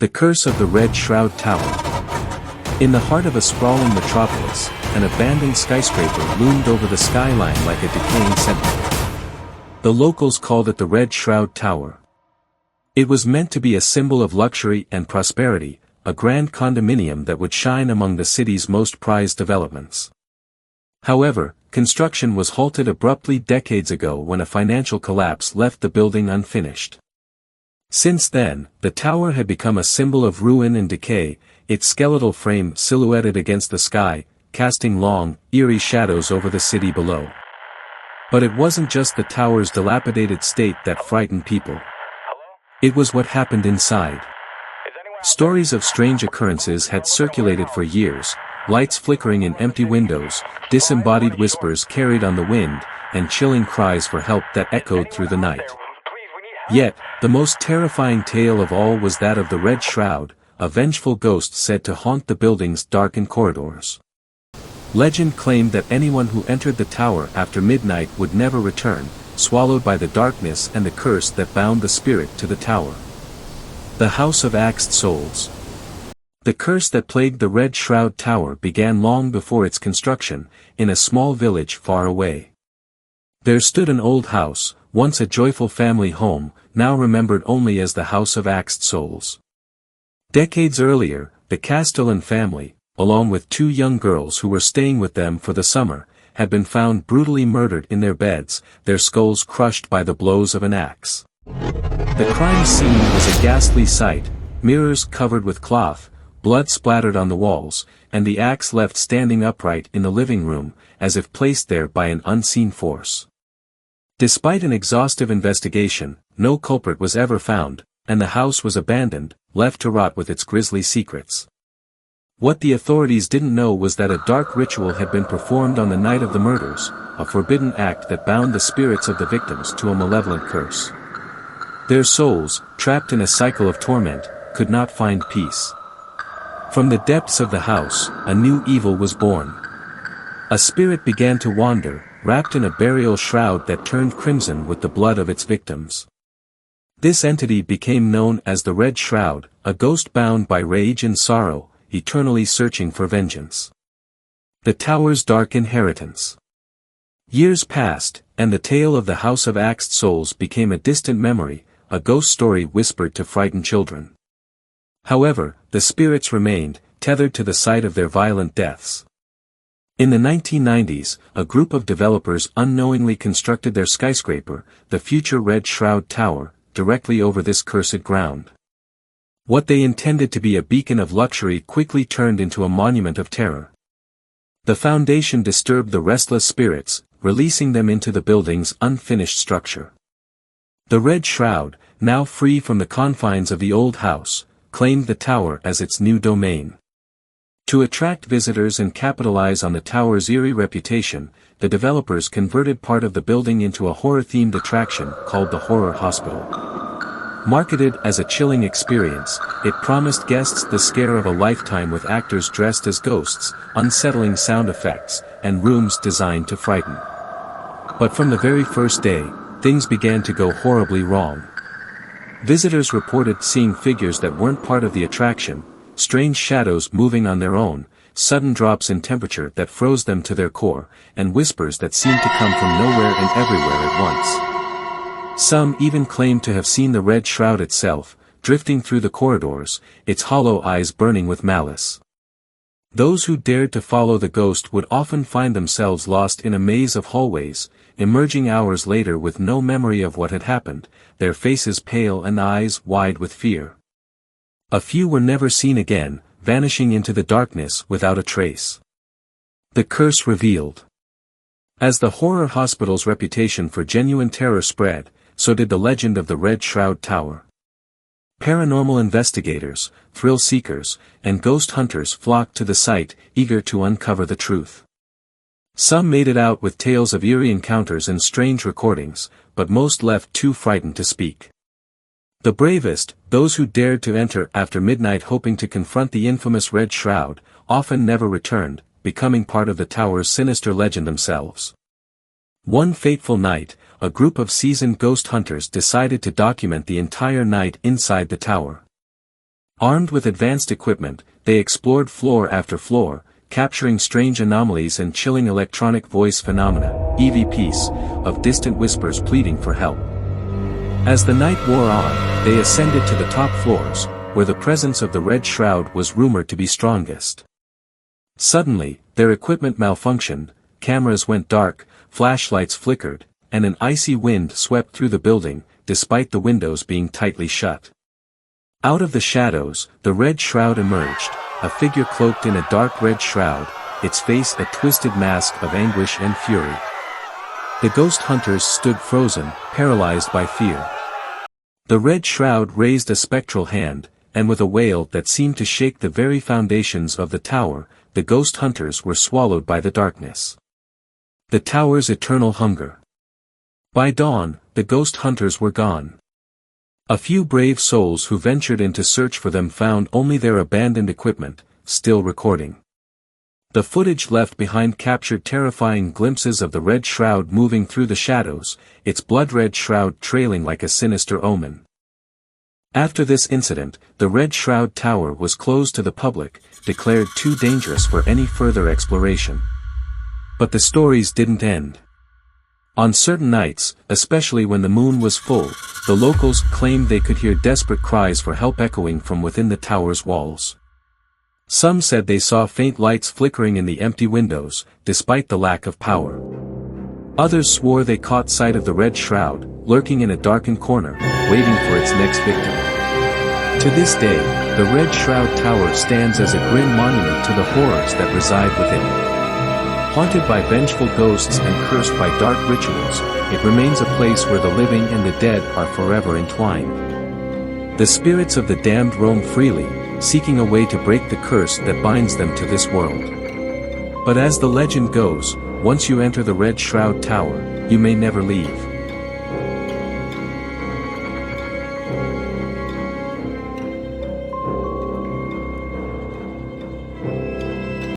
The Curse of the Red Shroud Tower. In the heart of a sprawling metropolis, an abandoned skyscraper loomed over the skyline like a decaying sentinel. The locals called it the Red Shroud Tower. It was meant to be a symbol of luxury and prosperity, a grand condominium that would shine among the city's most prized developments. However, construction was halted abruptly decades ago when a financial collapse left the building unfinished. Since then, the tower had become a symbol of ruin and decay, its skeletal frame silhouetted against the sky, casting long, eerie shadows over the city below. But it wasn't just the tower's dilapidated state that frightened people. It was what happened inside. Stories of strange occurrences had circulated for years, lights flickering in empty windows, disembodied whispers carried on the wind, and chilling cries for help that echoed through the night. Yet, the most terrifying tale of all was that of the Red Shroud, a vengeful ghost said to haunt the building's darkened corridors. Legend claimed that anyone who entered the tower after midnight would never return, swallowed by the darkness and the curse that bound the spirit to the tower. The House of Axed Souls. The curse that plagued the Red Shroud Tower began long before its construction, in a small village far away. There stood an old house, once a joyful family home, now remembered only as the House of Axed Souls. Decades earlier, the Castellan family, along with two young girls who were staying with them for the summer, had been found brutally murdered in their beds, their skulls crushed by the blows of an axe. The crime scene was a ghastly sight, mirrors covered with cloth, blood splattered on the walls, and the axe left standing upright in the living room, as if placed there by an unseen force. Despite an exhaustive investigation, no culprit was ever found, and the house was abandoned, left to rot with its grisly secrets. What the authorities didn't know was that a dark ritual had been performed on the night of the murders, a forbidden act that bound the spirits of the victims to a malevolent curse. Their souls, trapped in a cycle of torment, could not find peace. From the depths of the house, a new evil was born. A spirit began to wander, wrapped in a burial shroud that turned crimson with the blood of its victims. This entity became known as the Red Shroud, a ghost bound by rage and sorrow, eternally searching for vengeance. The tower's dark inheritance. Years passed, and the tale of the House of Axed Souls became a distant memory, a ghost story whispered to frightened children. However, the spirits remained, tethered to the site of their violent deaths. In the 1990s, a group of developers unknowingly constructed their skyscraper, the future Red Shroud Tower, directly over this cursed ground. What they intended to be a beacon of luxury quickly turned into a monument of terror. The foundation disturbed the restless spirits, releasing them into the building's unfinished structure. The Red Shroud, now free from the confines of the old house, claimed the tower as its new domain. To attract visitors and capitalize on the tower's eerie reputation, the developers converted part of the building into a horror-themed attraction called the Horror Hospital. Marketed as a chilling experience, it promised guests the scare of a lifetime with actors dressed as ghosts, unsettling sound effects, and rooms designed to frighten. But from the very first day, things began to go horribly wrong. Visitors reported seeing figures that weren't part of the attraction, strange shadows moving on their own, sudden drops in temperature that froze them to their core, and whispers that seemed to come from nowhere and everywhere at once. Some even claimed to have seen the Red Shroud itself, drifting through the corridors, its hollow eyes burning with malice. Those who dared to follow the ghost would often find themselves lost in a maze of hallways, emerging hours later with no memory of what had happened, their faces pale and eyes wide with fear. A few were never seen again, vanishing into the darkness without a trace. The curse revealed. As the Horror Hospital's reputation for genuine terror spread, so did the legend of the Red Shroud Tower. Paranormal investigators, thrill seekers, and ghost hunters flocked to the site, eager to uncover the truth. Some made it out with tales of eerie encounters and strange recordings, but most left too frightened to speak. The bravest, those who dared to enter after midnight hoping to confront the infamous Red Shroud, often never returned, becoming part of the tower's sinister legend themselves. One fateful night, a group of seasoned ghost hunters decided to document the entire night inside the tower. Armed with advanced equipment, they explored floor after floor, capturing strange anomalies and chilling electronic voice phenomena, EVPs, of distant whispers pleading for help. As the night wore on, they ascended to the top floors, where the presence of the Red Shroud was rumored to be strongest. Suddenly, their equipment malfunctioned, cameras went dark, flashlights flickered, and an icy wind swept through the building, despite the windows being tightly shut. Out of the shadows, the Red Shroud emerged, a figure cloaked in a dark red shroud, its face a twisted mask of anguish and fury. The ghost hunters stood frozen, paralyzed by fear. The Red Shroud raised a spectral hand, and with a wail that seemed to shake the very foundations of the tower, the ghost hunters were swallowed by the darkness. The tower's eternal hunger. By dawn, the ghost hunters were gone. A few brave souls who ventured in to search for them found only their abandoned equipment, still recording. The footage left behind captured terrifying glimpses of the Red Shroud moving through the shadows, its blood-red shroud trailing like a sinister omen. After this incident, the Red Shroud Tower was closed to the public, declared too dangerous for any further exploration. But the stories didn't end. On certain nights, especially when the moon was full, the locals claimed they could hear desperate cries for help echoing from within the tower's walls. Some said they saw faint lights flickering in the empty windows, despite the lack of power. Others swore they caught sight of the Red Shroud, lurking in a darkened corner, waiting for its next victim. To this day, the Red Shroud Tower stands as a grim monument to the horrors that reside within. Haunted by vengeful ghosts and cursed by dark rituals, it remains a place where the living and the dead are forever entwined. The spirits of the damned roam freely, seeking a way to break the curse that binds them to this world. But as the legend goes, once you enter the Red Shroud Tower, you may never leave.